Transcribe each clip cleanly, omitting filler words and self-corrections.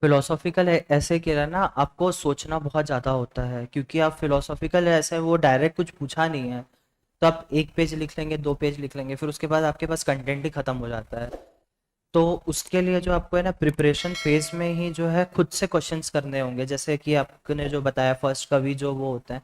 Philosophical ऐसे के लिए ना आपको सोचना बहुत ज़्यादा होता है, क्योंकि आप फिलोसॉफिकल ऐसे वो डायरेक्ट कुछ पूछा नहीं है। तो आप एक पेज लिख लेंगे, दो पेज लिख लेंगे, फिर उसके बाद आपके पास कंटेंट ही खत्म हो जाता है। तो उसके लिए जो आपको है ना प्रिपरेशन फेज में ही जो है खुद से क्वेश्चंस करने होंगे, जैसे कि आपने जो बताया फर्स्ट कवि जो वो होता है।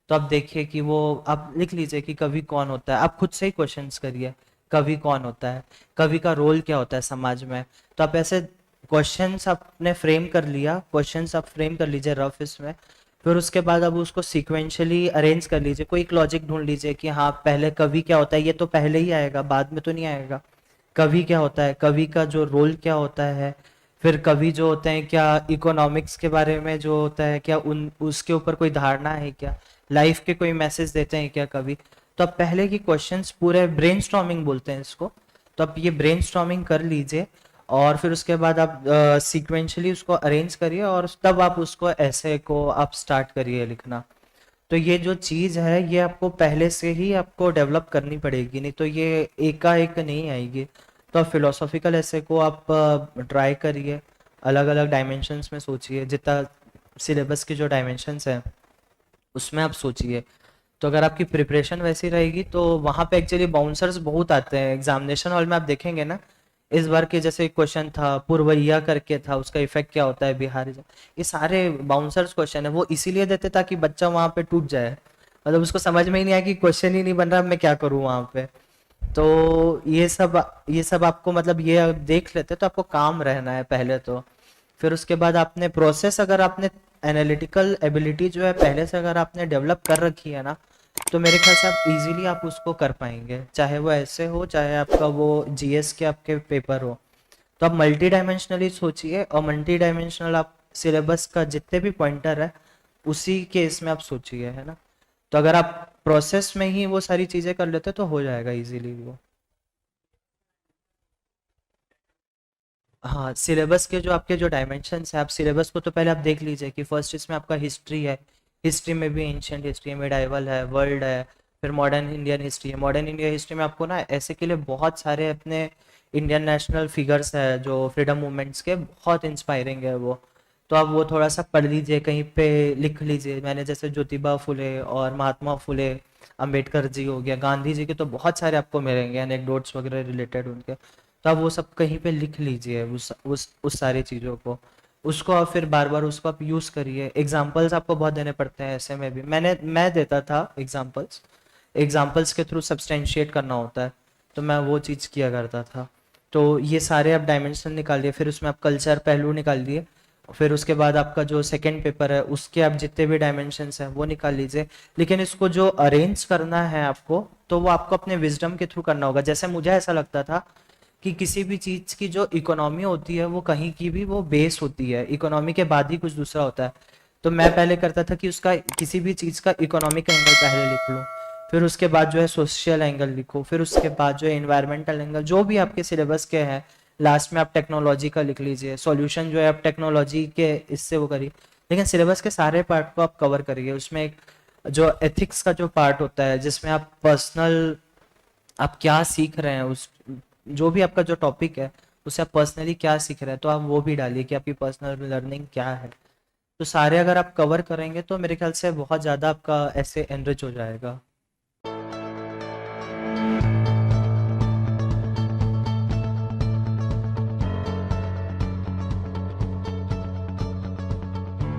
तो आप देखिए कि वो आप लिख लीजिए कि कवि कौन होता है, आप खुद से ही क्वेश्चंस करिए। कवि कौन होता है, कवि का रोल क्या होता है समाज में। तो आप ऐसे क्वेश्चंस आपने फ्रेम कर लिया, क्वेश्चंस आप फ्रेम कर लीजिए रफ इसमें। फिर उसके बाद अब उसको सीक्वेंशियली अरेंज कर लीजिए, कोई एक लॉजिक ढूंढ लीजिए कि हाँ पहले कवि क्या होता है, ये तो पहले ही आएगा, बाद में तो नहीं आएगा। कवि क्या होता है, कवि का जो रोल क्या होता है। फिर कवि जो होते हैं क्या इकोनॉमिक्स के बारे में जो होता है, क्या उन उसके ऊपर कोई धारणा है क्या, लाइफ के कोई मैसेज देते हैं क्या कवि। तो आप पहले की क्वेश्चंस पूरे ब्रेनस्टॉर्मिंग बोलते हैं इसको। तो आप ये ब्रेनस्टॉर्मिंग कर लीजिए, और फिर उसके बाद आप सीक्वेंशियली उसको अरेंज करिए, और तब आप उसको ऐसे को आप स्टार्ट करिए लिखना। तो ये जो चीज़ है ये आपको पहले से ही आपको डेवलप करनी पड़ेगी, नहीं तो ये एकाएक नहीं आएगी। तो आप फिलोसॉफिकल ऐसे को आप ट्राई करिए, अलग अलग डायमेंशंस में सोचिए, जितना सिलेबस की जो डायमेंशंस हैं उसमें आप सोचिए। तो अगर आपकी प्रिपरेशन वैसी रहेगी तो वहाँ पे एक्चुअली बाउंसर्स बहुत आते हैं एग्जामिनेशन हॉल में, आप देखेंगे ना। इस बार के जैसे क्वेश्चन था पुरवैया करके था, उसका इफेक्ट क्या होता है बिहार। ये सारे बाउंसर्स क्वेश्चन है, वो इसीलिए देते ताकि बच्चा वहाँ पे टूट जाए, मतलब उसको समझ में ही नहीं आया कि क्वेश्चन ही नहीं बन रहा, मैं क्या करूँ वहाँ पे। तो ये सब आपको मतलब ये देख लेते तो आपको काम रहना है पहले तो। फिर उसके बाद आपने प्रोसेस, अगर आपने एनालिटिकल एबिलिटी जो है पहले से अगर आपने डेवलप कर रखी है ना, तो मेरे ख्याल से आप इजीली आप उसको कर पाएंगे, चाहे वो ऐसे हो चाहे आपका वो जीएस के आपके पेपर हो। तो आप मल्टी डायमेंशनली सोचिए, और मल्टी डायमेंशनल आप सिलेबस का जितने भी पॉइंटर है उसी केस में आप सोचिए, है ना। तो अगर आप प्रोसेस में ही वो सारी चीज़ें कर लेते तो हो जाएगा इजीली वो। हाँ, सिलेबस के जो आपके जो डायमेंशंस है, आप सिलेबस को तो पहले आप देख लीजिए कि फर्स्ट इसमें आपका हिस्ट्री है। हिस्ट्री में भी एंशियंट हिस्ट्री है, मिडाइवल है, वर्ल्ड है। फिर मॉडर्न इंडियन हिस्ट्री है, मॉडर्न इंडिया हिस्ट्री में आपको ना ऐसे के लिए बहुत सारे अपने इंडियन नेशनल फिगर्स है जो फ्रीडम मूवमेंट्स के, बहुत इंस्पायरिंग है वो। तो आप वो थोड़ा सा पढ़ लीजिए, कहीं पे लिख लीजिए, मैंने जैसे ज्योतिबा फुले और महात्मा फुले, अंबेडकर जी हो गया, गांधी जी के तो बहुत सारे आपको मिलेंगे एनेक्डोट्स वगैरह रिलेटेड उनके। तो आप वो सब कहीं पे लिख लीजिए उस सारी चीज़ों को। उसको आप फिर बार बार उसको आप यूज़ करिए, एग्जाम्पल्स आपको बहुत देने पड़ते हैं ऐसे में भी, मैं देता था एग्जाम्पल्स। एग्जाम्पल्स के थ्रू सब्सटेंशिएट करना होता है, तो मैं वो चीज़ किया करता था। तो ये सारे आप डायमेंशन निकालिए, फिर उसमें आप कल्चर पहलू निकालिए। फिर उसके बाद आपका जो सेकंड पेपर है उसके आप जितने भी डायमेंशंस हैं वो निकाल लीजिए। लेकिन इसको जो अरेंज करना है आपको, तो वो आपको अपने विजडम के थ्रू करना होगा। जैसे मुझे ऐसा लगता था कि किसी भी चीज की जो इकोनॉमी होती है वो कहीं की भी वो बेस होती है, इकोनॉमी के बाद ही कुछ दूसरा होता है। तो मैं पहले करता था कि उसका किसी भी चीज का इकोनॉमिक एंगल पहले लिख लूँ, फिर उसके बाद जो है सोशल एंगल लिखो, फिर उसके बाद जो है इन्वायरमेंटल एंगल, जो भी आपके सिलेबस के हैं। लास्ट में आप टेक्नोलॉजी का लिख लीजिए, सॉल्यूशन जो है आप टेक्नोलॉजी के इससे वो करिए। लेकिन सिलेबस के सारे पार्ट को आप कवर करिए, उसमें एक जो एथिक्स का जो पार्ट होता है जिसमें आप पर्सनल आप क्या सीख रहे हैं, उस जो भी आपका जो टॉपिक है उससे आप पर्सनली क्या सीख रहे हैं, तो आप वो भी डालिए कि आपकी पर्सनल लर्निंग क्या है। तो सारे अगर आप कवर करेंगे तो मेरे ख्याल से बहुत ज़्यादा आपका ऐसे एनरिच हो जाएगा।